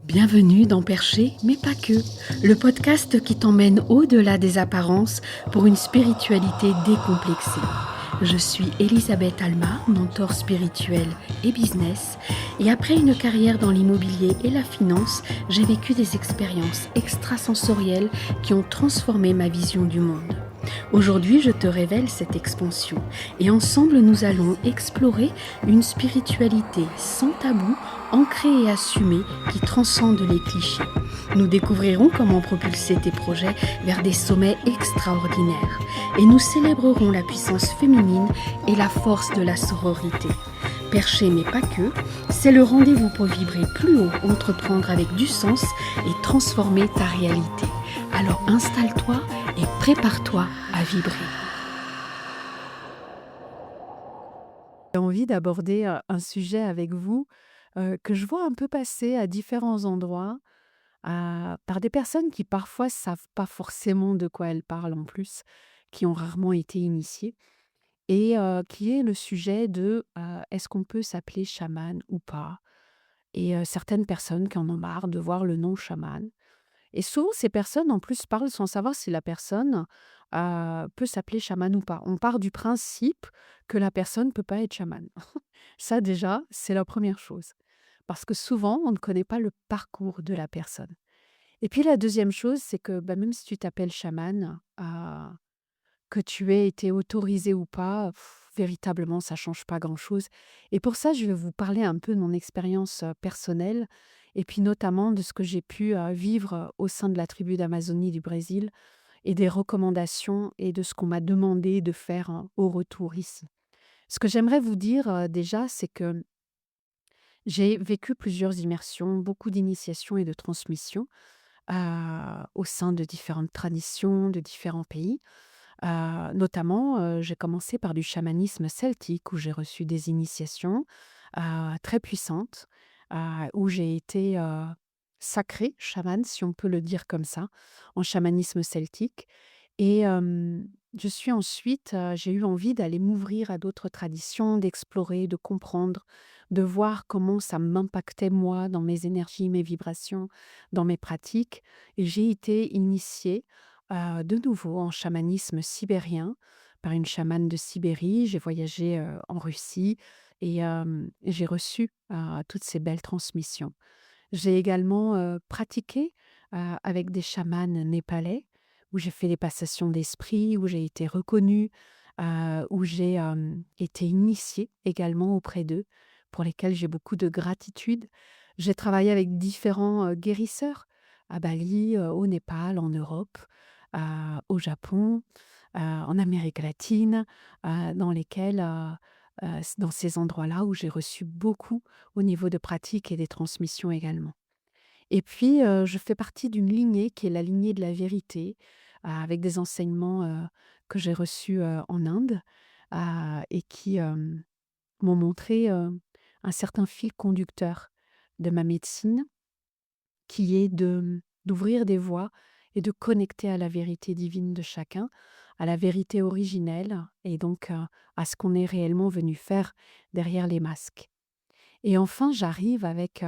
Bienvenue dans Percher, mais pas que, le podcast qui t'emmène au-delà des apparences pour une spiritualité décomplexée. Je suis Elisabeth Alma, mentor spirituel et business, et après une carrière dans l'immobilier et la finance, j'ai vécu des expériences extrasensorielles qui ont transformé ma vision du monde. Aujourd'hui, je te révèle cette expansion et ensemble nous allons explorer une spiritualité sans tabou, ancrée et assumée qui transcende les clichés. Nous découvrirons comment propulser tes projets vers des sommets extraordinaires et nous célébrerons la puissance féminine et la force de la sororité. Percher mais pas que, c'est le rendez-vous pour vibrer plus haut, entreprendre avec du sens et transformer ta réalité. Alors installe-toi et prépare-toi à vibrer. J'ai envie d'aborder un sujet avec vous que je vois un peu passer à différents endroits par des personnes qui parfois savent pas forcément de quoi elles parlent en plus, qui ont rarement été initiées, et qui est le sujet de est-ce qu'on peut s'appeler chaman ou pas. Et certaines personnes qui en ont marre de voir le nom chaman. Et souvent, ces personnes, en plus, parlent sans savoir si la personne peut s'appeler chaman ou pas. On part du principe que la personne ne peut pas être chaman. Ça, déjà, c'est la première chose. Parce que souvent, on ne connaît pas le parcours de la personne. Et puis, la deuxième chose, c'est que même si tu t'appelles chaman, que tu aies été autorisé ou pas, véritablement, ça change pas grand-chose. Et pour ça, je vais vous parler un peu de mon expérience personnelle et puis notamment de ce que j'ai pu vivre au sein de la tribu d'Amazonie du Brésil et des recommandations et de ce qu'on m'a demandé de faire au retour ici. Ce que j'aimerais vous dire déjà, c'est que j'ai vécu plusieurs immersions, beaucoup d'initiations et de transmissions au sein de différentes traditions, de différents pays. Notamment, j'ai commencé par du chamanisme celtique où j'ai reçu des initiations, très puissantes, où j'ai été, sacrée chamane, si on peut le dire comme ça, en chamanisme celtique. Et je suis ensuite, j'ai eu envie d'aller m'ouvrir à d'autres traditions, d'explorer, de comprendre, de voir comment ça m'impactait moi dans mes énergies, mes vibrations, dans mes pratiques. Et j'ai été initiée de nouveau en chamanisme sibérien par une chamane de Sibérie. J'ai voyagé en Russie et j'ai reçu toutes ces belles transmissions. J'ai également pratiqué avec des chamans népalais où j'ai fait des passations d'esprit, où j'ai été reconnue, où j'ai été initiée également auprès d'eux, pour lesquels j'ai beaucoup de gratitude. J'ai travaillé avec différents guérisseurs à Bali, au Népal, en Europe, au Japon, en Amérique latine, dans lesquels, dans ces endroits-là où j'ai reçu beaucoup au niveau de pratiques et des transmissions également. Et puis, je fais partie d'une lignée qui est la lignée de la vérité, avec des enseignements, que j'ai reçus, en Inde, et qui, m'ont montré, un certain fil conducteur de ma médecine, qui est d'ouvrir des voies et de connecter à la vérité divine de chacun, à la vérité originelle et donc, à ce qu'on est réellement venu faire derrière les masques. Et enfin, j'arrive avec,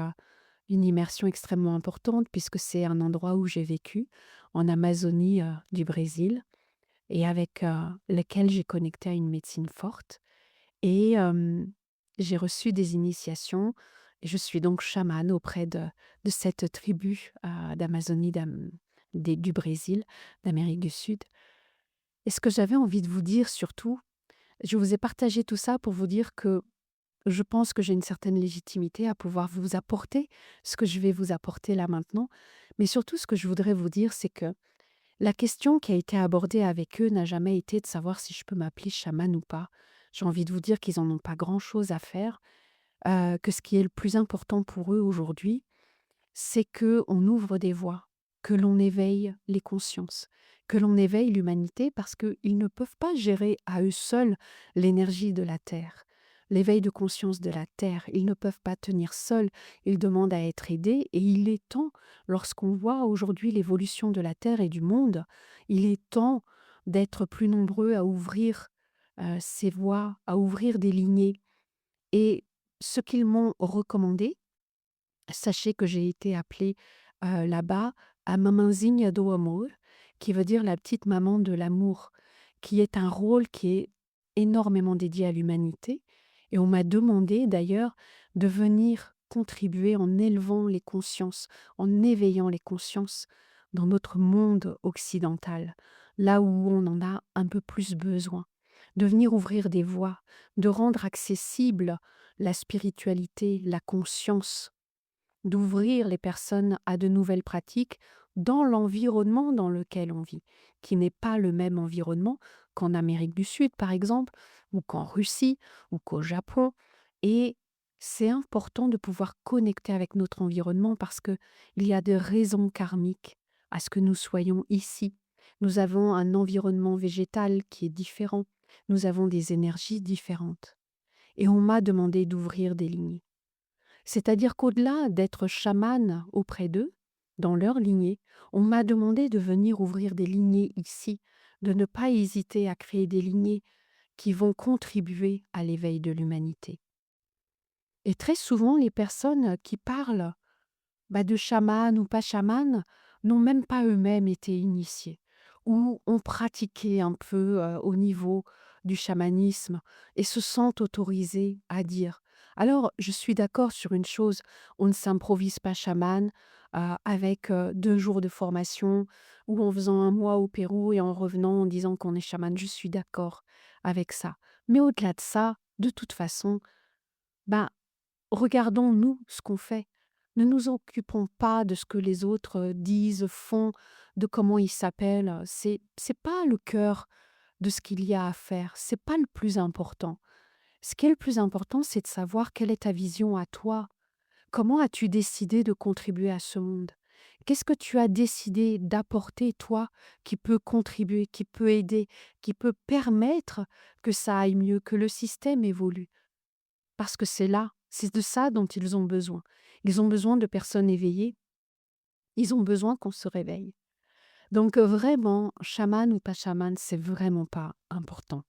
une immersion extrêmement importante puisque c'est un endroit où j'ai vécu, en Amazonie, du Brésil et avec, lequel j'ai connecté à une médecine forte et j'ai reçu des initiations et je suis donc chamane auprès de cette tribu, d'Amazonie du Brésil, d'Amérique du Sud. Et ce que j'avais envie de vous dire surtout, je vous ai partagé tout ça pour vous dire que je pense que j'ai une certaine légitimité à pouvoir vous apporter ce que je vais vous apporter là maintenant. Mais surtout, ce que je voudrais vous dire, c'est que la question qui a été abordée avec eux n'a jamais été de savoir si je peux m'appeler chaman ou pas. J'ai envie de vous dire qu'ils n'en ont pas grand-chose à faire, que ce qui est le plus important pour eux aujourd'hui, c'est que on ouvre des voies, que l'on éveille les consciences, que l'on éveille l'humanité parce qu'ils ne peuvent pas gérer à eux seuls l'énergie de la Terre, l'éveil de conscience de la Terre. Ils ne peuvent pas tenir seuls, ils demandent à être aidés et il est temps, lorsqu'on voit aujourd'hui l'évolution de la Terre et du monde, il est temps d'être plus nombreux à ouvrir ces voies, à ouvrir des lignées. Et ce qu'ils m'ont recommandé, Sachez que j'ai été appelée là-bas à Mamanzinha do Amor, qui veut dire la petite maman de l'amour, qui est un rôle qui est énormément dédié à l'humanité. Et on m'a demandé d'ailleurs de venir contribuer en élevant les consciences, en éveillant les consciences dans notre monde occidental, là où on en a un peu plus besoin, de venir ouvrir des voies, de rendre accessible la spiritualité, la conscience, d'ouvrir les personnes à de nouvelles pratiques dans l'environnement dans lequel on vit, qui n'est pas le même environnement qu'en Amérique du Sud, par exemple, ou qu'en Russie, ou qu'au Japon. Et c'est important de pouvoir connecter avec notre environnement parce que il y a des raisons karmiques à ce que nous soyons ici. Nous avons un environnement végétal qui est différent. Nous avons des énergies différentes. Et on m'a demandé d'ouvrir des lignées. C'est-à-dire qu'au-delà d'être chamane auprès d'eux, dans leur lignée, on m'a demandé de venir ouvrir des lignées ici, de ne pas hésiter à créer des lignées qui vont contribuer à l'éveil de l'humanité. Et très souvent, les personnes qui parlent de chaman ou pas chaman n'ont même pas eux-mêmes été initiés ou ont pratiqué un peu au niveau du chamanisme et se sentent autorisés à dire. Alors, je suis d'accord sur une chose, on ne s'improvise pas chaman avec 2 jours de formation ou en faisant un mois au Pérou et en revenant en disant qu'on est chaman. Je suis d'accord avec ça. Mais au-delà de ça, de toute façon, ben, regardons, nous, ce qu'on fait. Ne nous occupons pas de ce que les autres disent, font, de comment ils s'appellent. C'est pas le cœur de ce qu'il y a à faire. C'est pas le plus important. Ce qui est le plus important, c'est de savoir quelle est ta vision à toi. Comment as-tu décidé de contribuer à ce monde? Qu'est-ce que tu as décidé d'apporter, toi, qui peut contribuer, qui peut aider, qui peut permettre que ça aille mieux, que le système évolue? Parce que c'est de ça dont ils ont besoin. Ils ont besoin de personnes éveillées, ils ont besoin qu'on se réveille. Donc vraiment, chaman ou pas chaman, c'est vraiment pas important.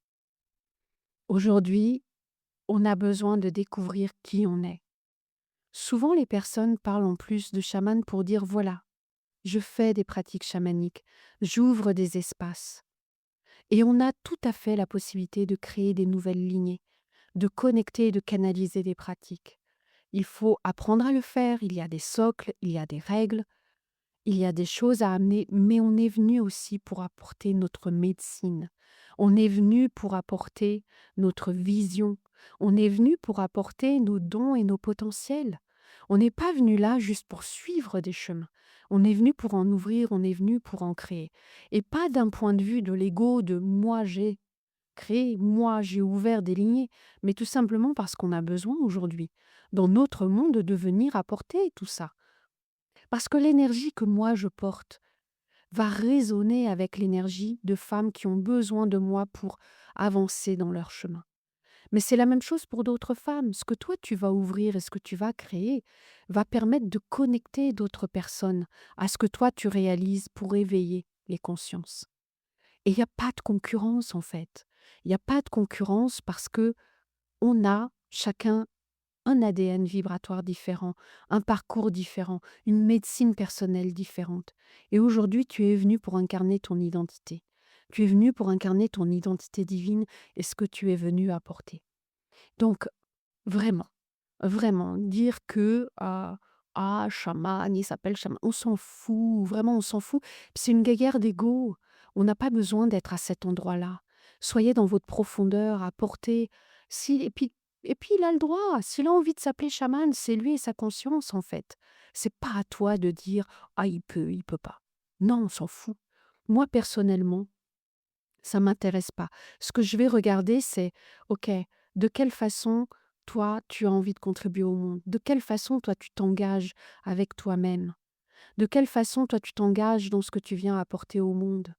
Aujourd'hui, on a besoin de découvrir qui on est. Souvent, les personnes parlent en plus de chaman pour dire voilà, je fais des pratiques chamaniques, j'ouvre des espaces. Et on a tout à fait la possibilité de créer des nouvelles lignées, de connecter et de canaliser des pratiques. Il faut apprendre à le faire, il y a des socles, il y a des règles, il y a des choses à amener, mais on est venu aussi pour apporter notre médecine. On est venu pour apporter notre vision. On est venu pour apporter nos dons et nos potentiels. On n'est pas venu là juste pour suivre des chemins. On est venu pour en ouvrir, on est venu pour en créer. Et pas d'un point de vue de l'ego de moi j'ai créé, moi j'ai ouvert des lignées, mais tout simplement parce qu'on a besoin aujourd'hui, dans notre monde, de venir apporter tout ça. Parce que l'énergie que moi je porte va résonner avec l'énergie de femmes qui ont besoin de moi pour avancer dans leur chemin. Mais c'est la même chose pour d'autres femmes. Ce que toi tu vas ouvrir et ce que tu vas créer va permettre de connecter d'autres personnes à ce que toi tu réalises pour éveiller les consciences. Et il n'y a pas de concurrence en fait. Il n'y a pas de concurrence parce que on a chacun un ADN vibratoire différent, un parcours différent, une médecine personnelle différente. Et aujourd'hui, tu es venu pour incarner ton identité. Tu es venu pour incarner ton identité divine et ce que tu es venu apporter. Donc, vraiment, vraiment, dire que chaman, il s'appelle chaman, on s'en fout, vraiment, on s'en fout. C'est une guerre d'ego. On n'a pas besoin d'être à cet endroit-là. Soyez dans votre profondeur, apportez. Si, et puis, il a le droit. S'il a envie de s'appeler chaman, c'est lui et sa conscience, en fait. C'est pas à toi de dire ah, il peut pas. Non, on s'en fout. Moi, personnellement, ça m'intéresse pas. Ce que je vais regarder, c'est ok, de quelle façon toi, tu as envie de contribuer au monde? De quelle façon, toi, tu t'engages avec toi-même? De quelle façon, toi, tu t'engages dans ce que tu viens apporter au monde?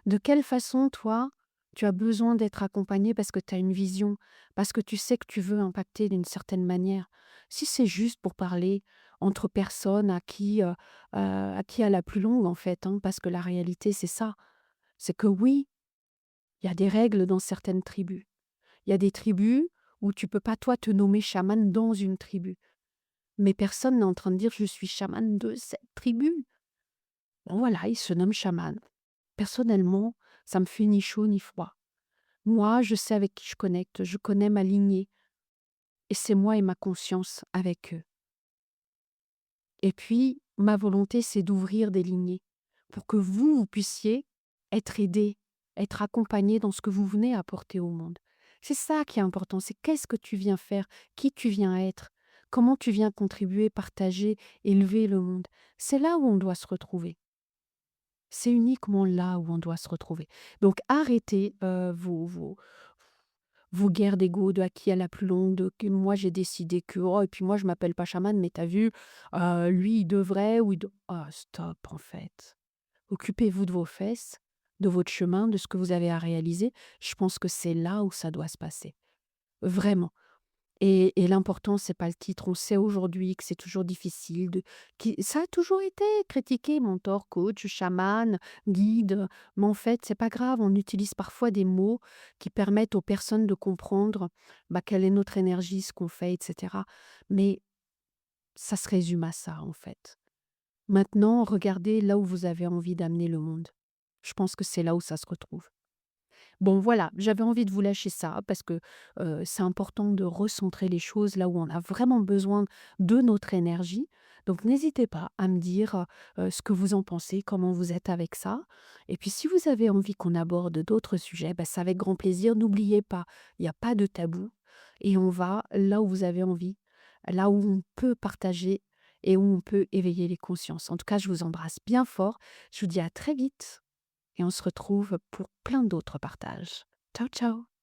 De quelle façon, toi, tu as besoin d'être accompagné parce que tu as une vision, parce que tu sais que tu veux impacter d'une certaine manière? Si c'est juste pour parler entre personnes à qui a la plus longue, en fait, hein, parce que la réalité, c'est ça. C'est que oui, il y a des règles dans certaines tribus. Il y a des tribus où tu peux pas, toi, te nommer chaman dans une tribu. mais personne n'est en train de dire: «Je suis chaman de cette tribu». Bon voilà, il se nomme chaman. Personnellement, ça me fait ni chaud ni froid. Moi, je sais avec qui je connecte, je connais ma lignée et c'est moi et ma conscience avec eux. Et puis, ma volonté, c'est d'ouvrir des lignées pour que vous puissiez être aidés, être accompagnés dans ce que vous venez apporter au monde. C'est ça qui est important, c'est qu'est-ce que tu viens faire, qui tu viens être, comment tu viens contribuer, partager, élever le monde. C'est là où on doit se retrouver. C'est uniquement là où on doit se retrouver. Donc arrêtez vos guerres d'ego, de à qui a la plus longue, de que moi j'ai décidé que, oh, et puis moi je m'appelle pas chaman, mais t'as vu, lui il devrait, ou il doit. Ah, stop en fait. Occupez-vous de vos fesses, de votre chemin, de ce que vous avez à réaliser. Je pense que c'est là où ça doit se passer. Vraiment. Et l'important, c'est pas le titre. On sait aujourd'hui que c'est toujours difficile ça a toujours été critiqué, mentor, coach, chaman, guide, mais en fait, c'est pas grave. On utilise parfois des mots qui permettent aux personnes de comprendre, quelle est notre énergie, ce qu'on fait, et cetera. Mais ça se résume à ça, en fait. Maintenant, regardez là où vous avez envie d'amener le monde. Je pense que c'est là où ça se retrouve. Bon voilà, j'avais envie de vous lâcher ça parce que, c'est important de recentrer les choses là où on a vraiment besoin de notre énergie. Donc n'hésitez pas à me dire, ce que vous en pensez, comment vous êtes avec ça. Et puis si vous avez envie qu'on aborde d'autres sujets, c'est avec grand plaisir. N'oubliez pas, il y a pas de tabou et on va là où vous avez envie, là où on peut partager et où on peut éveiller les consciences. En tout cas, je vous embrasse bien fort. Je vous dis à très vite et on se retrouve pour plein d'autres partages. Ciao, ciao!